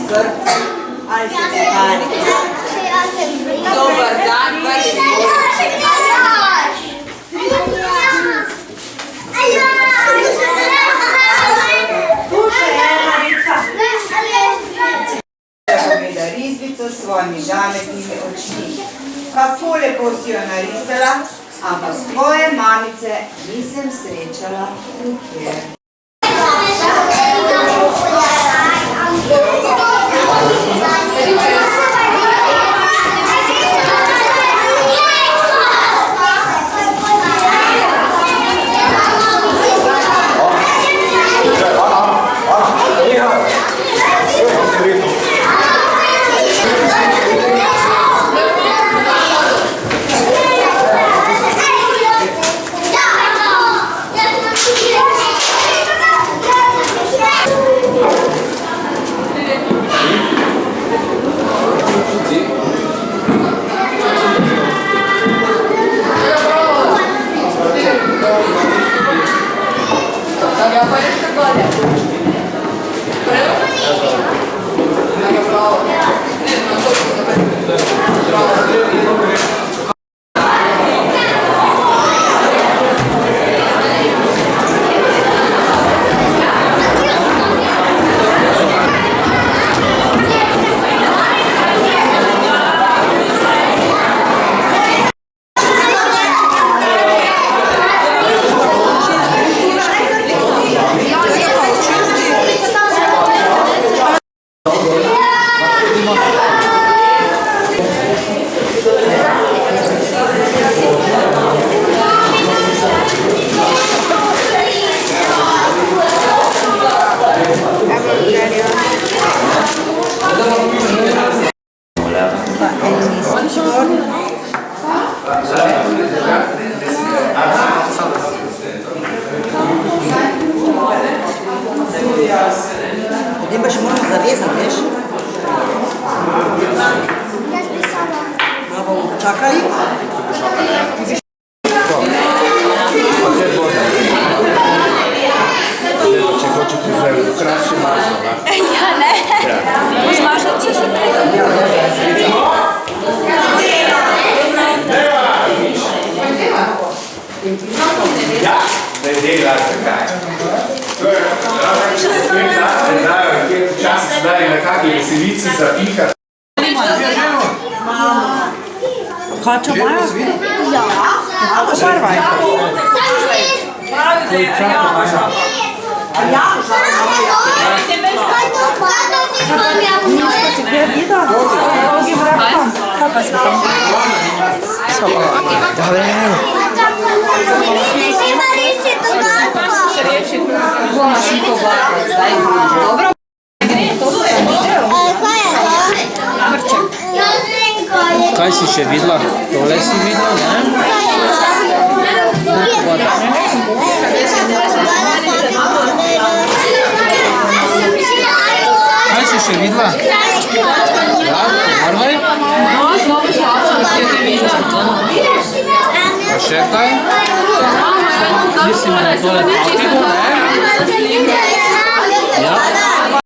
srce ali se mehanik. Dobar dan, prvi pogleda risbico s svojimi žametnimi očmi. Kako lepo si jo narisala, ampak svoje mamice nisem srečala nikjer. Potem pa še moramo zavezati, veš? Bomo počakali? Če hočete zdaj krajše mašno, da? Ja, ne. Boš mašno če še prej. Ja, da je dela, zakaj. To je, ne znajo, kjer včasih se dajo na kakvi veselici zapika. Kačo imajo? Ja. Kako barvaj? Miško si kje videl? Dolgi vrakom? Kaj pa si tam? Dobre. Dobro. Kaj si še videla? Tole si videla, ne? Kaj si še videla? Ja, pobarvaj. Pa še kaj? Mislim, da tole papiko, ne? Ja.